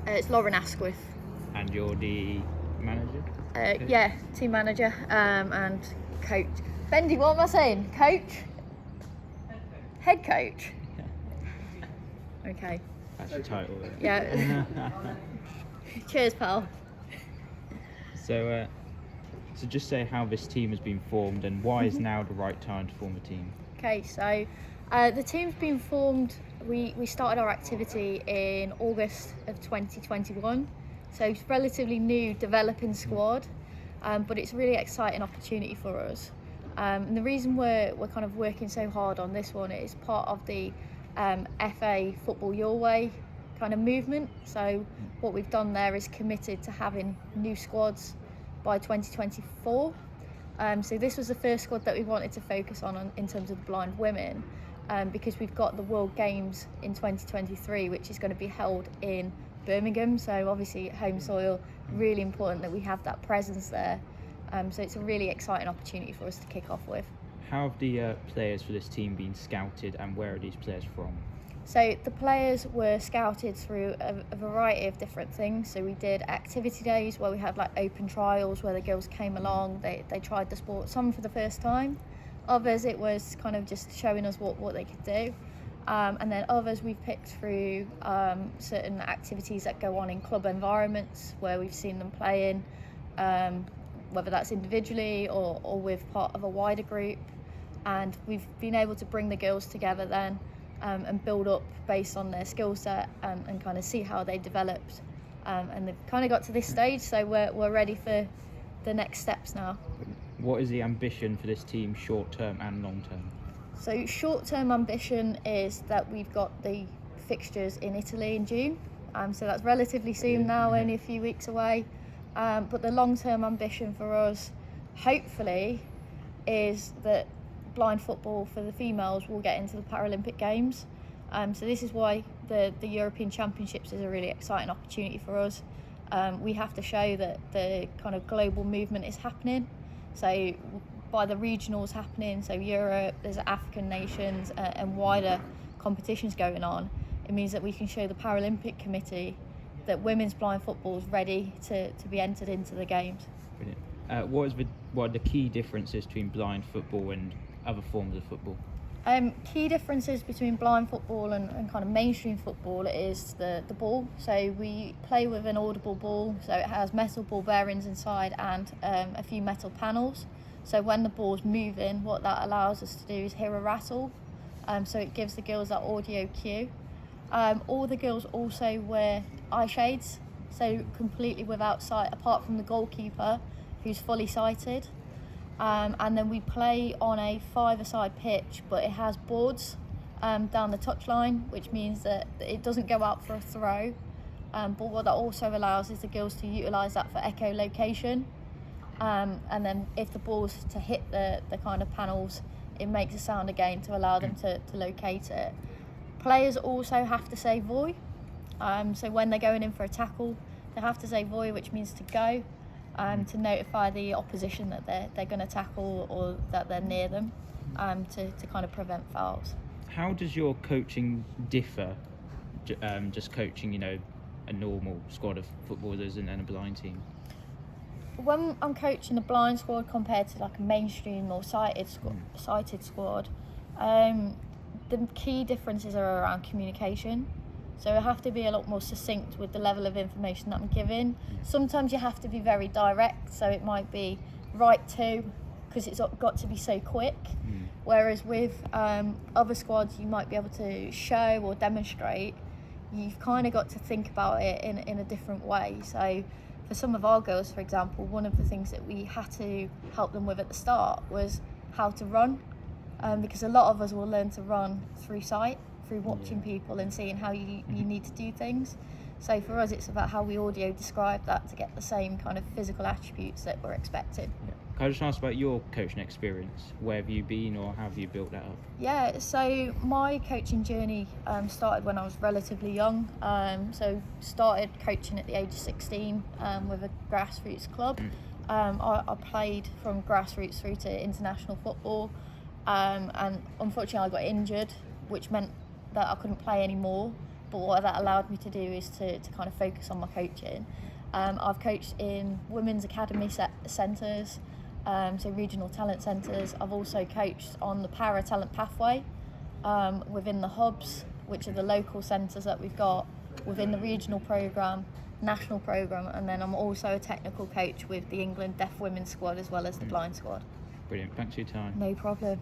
It's Lauren Asquith. And you're the manager? Yeah, team manager and coach. Bendy, what am I saying? Coach? Head coach? Okay. That's your title. Yeah. Cheers, pal. So just say how this team has been formed and why is now the right time to form a team? Okay, so the team's been formed. We started our activity in August of 2021, so it's relatively new, developing squad, but it's a really exciting opportunity for us. And the reason we're kind of working so hard on this one is part of the FA Football Your Way kind of movement. So what we've done there is committed to having new squads by 2024. So this was the first squad that we wanted to focus on in terms of the blind women, because we've got the World Games in 2023, which is going to be held in Birmingham. So obviously home soil, really important that we have that presence there. So it's a really exciting opportunity for us to kick off with. How have the players for this team been scouted and where are these players from? So the players were scouted through a variety of different things. So we did activity days where we had like open trials where the girls came along, they tried the sport, some for the first time. Others it was kind of just showing us what they could do. And then others we've picked through certain activities that go on in club environments where we've seen them playing, whether that's individually or with part of a wider group. And we've been able to bring the girls together then and build up based on their skill set and kind of see how they developed. And they've kind of got to this stage, so we're ready for the next steps now. What is the ambition for this team, short term and long term? So short term ambition is that we've got the fixtures in Italy in June. So that's relatively soon now, only a few weeks away. But the long term ambition for us, hopefully, is that blind football for the females will get into the Paralympic Games. So this is why the European Championships is a really exciting opportunity for us. We have to show that the kind of global movement is happening. So by the regionals happening, so Europe, there's African nations and wider competitions going on, it means that we can show the Paralympic Committee that women's blind football is ready to be entered into the games. Brilliant. What are the key differences between blind football and other forms of football? Key differences between blind football and kind of mainstream football is the ball. So we play with an audible ball, so it has metal ball bearings inside and a few metal panels. So when the ball's moving, what that allows us to do is hear a rattle. So it gives the girls that audio cue. All the girls also wear eye shades, so completely without sight, apart from the goalkeeper, who's fully sighted. And then we play on a five-a-side pitch, but it has boards down the touchline, which means that it doesn't go out for a throw. But what that also allows is the girls to utilise that for echolocation. And then if the ball's to hit the kind of panels, it makes a sound again to allow them to locate it. Players also have to say voy. So when they're going in for a tackle, they have to say voy, which means to go. To notify the opposition that they're going to tackle or that they're near them, to kind of prevent fouls. How does your coaching differ, just coaching, a normal squad of footballers and a blind team? When I'm coaching a blind squad compared to like a mainstream or sighted squad, the key differences are around communication. So I have to be a lot more succinct with the level of information that I'm giving. Sometimes you have to be very direct, so it might be right to, because it's got to be so quick. Whereas with other squads, you might be able to show or demonstrate. You've kind of got to think about it in a different way. So for some of our girls, for example, one of the things that we had to help them with at the start was how to run, because a lot of us will learn to run through sight, through watching people and seeing how you need to do things. So for us, it's about how we audio describe that to get the same kind of physical attributes that we're expecting. Can I just ask about your coaching experience? Where have you been or how have you built that up? Yeah, so my coaching journey started when I was relatively young. So started coaching at the age of 16 with a grassroots club. I played from grassroots through to international football, and unfortunately I got injured, which meant that I couldn't play anymore. but what that allowed me to do is to kind of focus on my coaching. I've coached in women's academy centres, so regional talent centres. I've also coached on the para talent pathway within the hubs, which are the local centres that we've got within the regional programme, national programme, and then I'm also a technical coach with the England deaf women's squad as well as the blind squad. Brilliant, thanks for your time. No problem.